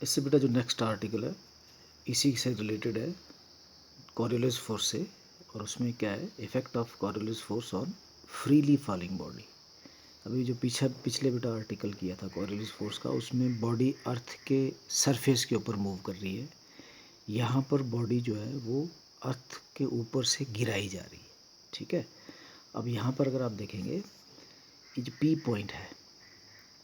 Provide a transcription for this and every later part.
इससे बेटा जो नेक्स्ट आर्टिकल है इसी से रिलेटेड है, कॉरियोलिस फोर्स से, और उसमें क्या है, effect of Coriolis force on freely falling body. अभी जो पिछले बेटा आर्टिकल किया था कॉरियोलिस फोर्स का, उसमें बॉडी अर्थ के सरफेस के ऊपर मूव कर रही है, यहाँ पर बॉडी जो है वो अर्थ के ऊपर से गिराई जा रही है। ठीक है, अब यहाँ पर अगर आप देखेंगे, ये जो पी पॉइंट है,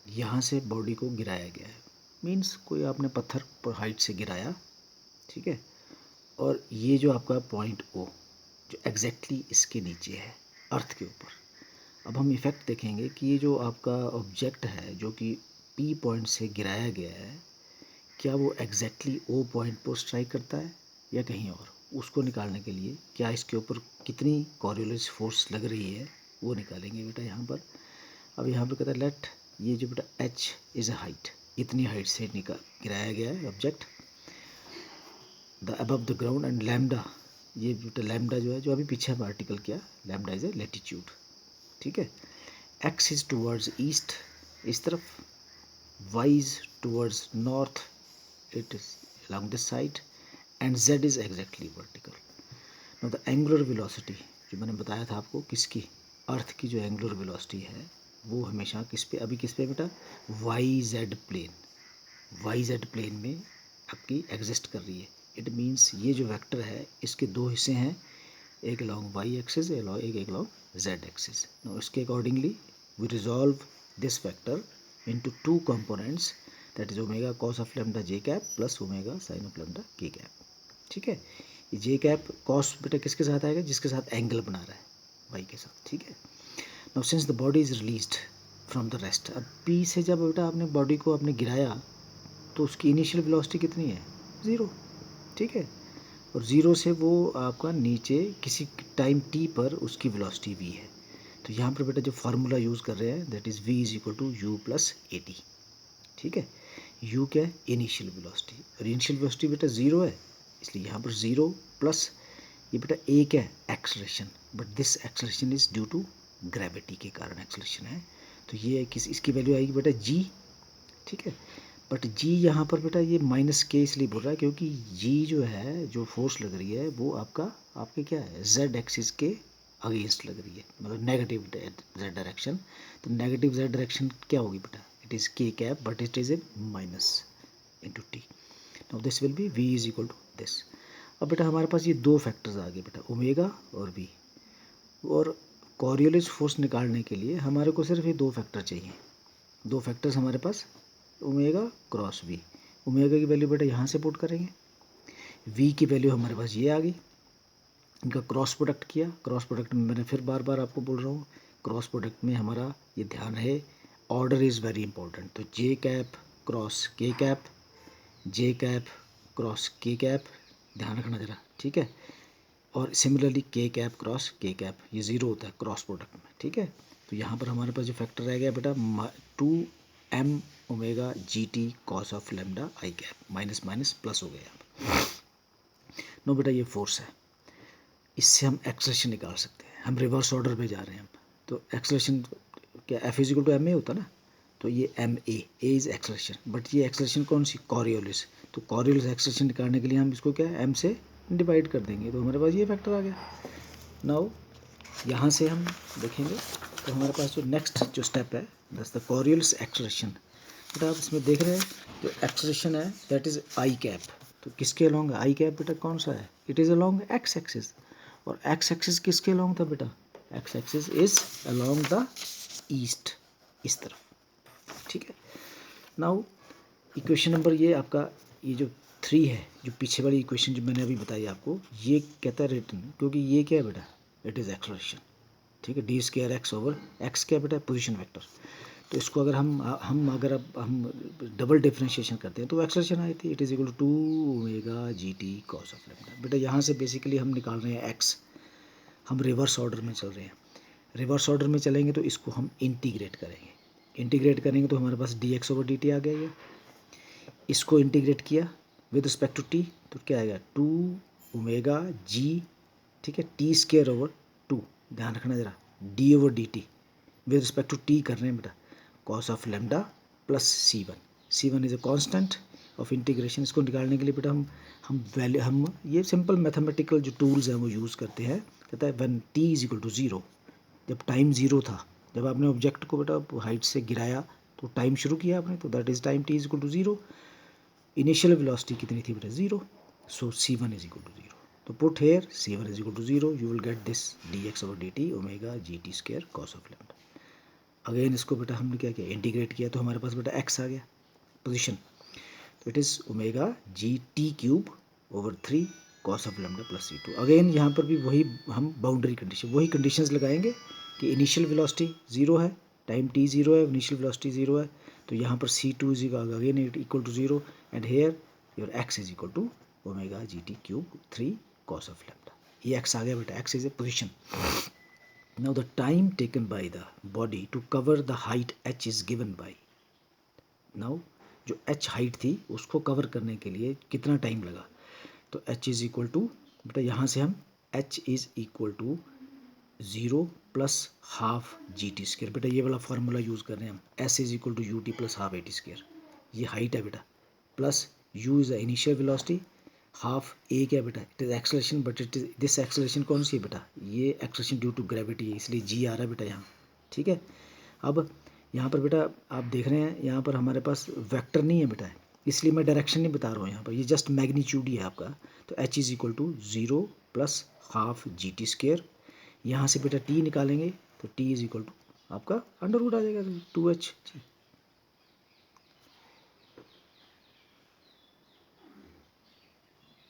यहाँ से बॉडी को गिराया गया है, मीन्स कोई आपने पत्थर पर हाइट से गिराया, ठीक है, और ये जो आपका पॉइंट ओ जो एग्जैक्टली इसके नीचे है अर्थ के ऊपर। अब हम इफ़ेक्ट देखेंगे कि ये जो आपका ऑब्जेक्ट है जो कि पी पॉइंट से गिराया गया है, क्या वो एग्जैक्टली ओ पॉइंट पर स्ट्राइक करता है या कहीं और। उसको निकालने के लिए क्या इसके ऊपर कितनी कॉरियोलिस फोर्स लग रही है वो निकालेंगे बेटा यहाँ पर। अब यहाँ पर कहता है लेट, ये जो बेटा एच इज़ अ हाइट, इतनी हाइट से गिराया गया है object the above the ground, and lambda, ये बेटा लैम्डा जो है, जो अभी पीछे हम आर्टिकल किया, लैम्डा इज़ ए लेटीट्यूड। ठीक है, एक्स इज़ टूवर्ड्स ईस्ट, इस तरफ, Y is towards north, it is along this side, and z is exactly vertical. Now the angular velocity जो मैंने बताया था आपको किसकी, अर्थ की जो एंगुलर वेलोसिटी है वो हमेशा किस पे, अभी किस पे बेटा, Y Z plane, Y Z plane में आपकी एग्जिस्ट कर रही है। इट मीन्स ये जो वेक्टर है इसके दो हिस्से हैं, एक अलॉन्ग वाई एक्सिस, एक अलॉन्ग जेड एक्सिस। नाउ इसके accordingly we resolve this vector into two components, that is omega cos of lambda J cap plus omega sine of lambda K cap. ठीक है, ये जे कैप कॉस बेटा किसके साथ आएगा, जिसके साथ एंगल बना रहा है वाई के साथ। ठीक है, now since the body is released from the rest, अब पी से जब बेटा आपने बॉडी को आपने गिराया तो उसकी इनिशियल वेलोसिटी कितनी है, ज़ीरो। ठीक है, और ज़ीरो से वो आपका नीचे किसी टाइम टी पर उसकी वेलोसिटी वी है। तो यहाँ पर बेटा जो फार्मूला यूज़ कर रहे हैं that is V is equal to U plus A T. ठीक है, यू क्या है, इनिशियल वेलोसिटी, और इनिशियल वेलोसिटी बेटा ज़ीरो है, इसलिए यहाँ पर ज़ीरो प्लस ये बेटा ए क्या है, acceleration, but this acceleration is due to gravity के कारण एक्सलेशन है। तो ये किस, इसकी वैल्यू आएगी बेटा जी। ठीक है, बट जी यहाँ पर बेटा ये माइनस के इसलिए बोल रहा है क्योंकि जी जो है, जो फोर्स लग रही है वो आपके क्या है, जेड एक्सिस के अगेंस्ट लग रही है, मतलब नेगेटिव जेड डायरेक्शन। तो नेगेटिव जेड डायरेक्शन क्या होगी बेटा, it is K cap but it is A minus into T. Now this will be V is equal to this. अब बेटा हमारे पास ये दो फैक्टर्स आ गए बेटा, ओमेगा और वी, और कॉरियोलिस फोर्स निकालने के लिए हमारे को सिर्फ ये दो फैक्टर चाहिए, दो फैक्टर्स हमारे पास, ओमेगा क्रॉस वी। ओमेगा की वैल्यू बेटा यहाँ से पुट करेंगे, वी की वैल्यू हमारे पास ये आ गई, इनका क्रॉस प्रोडक्ट किया। क्रॉस प्रोडक्ट में मैंने फिर बार बार आपको बोल रहा हूँ, क्रॉस प्रोडक्ट में हमारा ये ध्यान है, ऑर्डर इज़ वेरी इंपॉर्टेंट। तो जे कैप क्रॉस के कैप, जे कैप क्रॉस के कैप, ध्यान रखना ज़रा। ठीक है, और सिमिलरली के कैप क्रॉस के कैप, ये ज़ीरो होता है क्रॉस प्रोडक्ट में। ठीक है, तो यहाँ पर हमारे पास जो फैक्टर रह गया बेटा two M omega G T cos of lambda I cap, minus minus plus हो गया। नो बेटा ये फोर्स है, इससे हम एक्सलेशन निकाल सकते हैं, हम रिवर्स ऑर्डर पे जा रहे हैं। तो एक्सलेशन क्या, F is equal to M A होता ना, तो ये M A is acceleration, but ये एक्सलेशन कौन सी, कॉरियोलिस। तो कॉरियोलिस एक्सलेशन निकालने के लिए हम इसको क्या एम से डिवाइड कर देंगे, तो हमारे पास ये फैक्टर आ गया। नाउ यहाँ से हम देखेंगे तो हमारे पास जो नेक्स्ट जो स्टेप है दैट्स द कॉरियोलिस एक्सलेशन। बेटा आप इसमें देख रहे हैं जो एक्सलेशन है दैट इज़ आई कैप, तो किसके अलोंग है आई कैप बेटा, कौन सा है, it is along x axis, और एक्स एक्सिस किसके अलोंग था बेटा, x axis is along the east, इस तरफ। ठीक है, नाउ इक्वेशन नंबर ये आपका ये जो 3 है, जो पीछे वाली इक्वेशन जो मैंने अभी बताई आपको, ये कहता है रिटर्न, क्योंकि ये क्या है बेटा, इट इज़ एक्सलेशन। ठीक है, D square x over x क्या बेटा, पोजीशन वेक्टर। तो इसको अगर अगर अब हम डबल डिफ्रेंशिएशन करते हैं तो एक्सलेशन आई थी, it is equal to omega G T cos of lambda. बेटा यहाँ से बेसिकली हम निकाल रहे हैं एक्स, हम रिवर्स ऑर्डर में चल रहे हैं, रिवर्स ऑर्डर में चलेंगे तो इसको हम इंटीग्रेट करेंगे, इंटीग्रेट करेंगे तो हमारे पास D X over D T आ गया, इसको इंटीग्रेट किया विद रिस्पेक्ट टू टी, तो क्या आएगा टू ओमेगा जी, ठीक है, टी स्केयर ओवर टू, ध्यान रखना ज़रा, D over D T with respect to T कर रहे हैं बेटा, cos of lambda plus C one is a constant, of integration, इसको निकालने के लिए बेटा हम ये सिंपल मैथमेटिकल जो टूल्स हैं वो यूज़ करते हैं। कहता है when t is equal to 0, जब टाइम 0 था, जब आपने ऑब्जेक्ट को बेटा हाइट से गिराया तो टाइम शुरू किया आपने, तो that is time t is equal to 0। Initial velocity कितनी थी बेटा 0, सो c1 इज इक्वल टू 0। तो put here c1 is equal to 0, you will get this dx over dt omega gt square cos of lambda. Again इसको बेटा हमने क्या किया, integrate किया, तो हमारे पास बेटा x आ गया पोजिशन, तो it is omega G T cube over 3 cos of lambda plus c2। Again यहाँ पर भी वही हम बाउंड्री कंडीशन, वही कंडीशंस लगाएंगे कि इनिशियल वेलोसिटी 0 है, टाइम t 0 है, इनिशियल वेलोसिटी 0 है, तो यहाँ पर c2 is again equal to 0 and here your x is equal to omega G T cube 3 cos of lambda. ये x आ गया बेटा, x is a position. Now the time taken by the body to cover the height h is given by, now जो h height थी उसको cover करने के लिए कितना टाइम लगा, तो h इज इक्वल टू बेटा यहाँ से हम h is equal to 0 plus half G T square, बेटा ये वाला फार्मूला यूज़ कर रहे हैं हम, s is equal to U T plus half A T square, ये हाइट है बेटा, plus u is the initial velocity, half A क्या बेटा, it is acceleration, but it is this acceleration कौन सी है बेटा, ये एक्सेलरेशन ड्यू टू ग्रेविटी है, इसलिए जी आ रहा है बेटा यहाँ, ठीक है। अब यहाँ पर बेटा आप देख रहे हैं यहाँ पर हमारे पास वेक्टर नहीं है बेटा, इसलिए मैं डायरेक्शन नहीं बता रहा हूँ यहाँ पर, ये जस्ट मैग्नीट्यूड ही है आपका। तो H is equal to 0 plus half G T square, यहाँ से बेटा टी निकालेंगे तो टी इज़ इक्वल टू आपका अंडर रूट आ जाएगा 2h,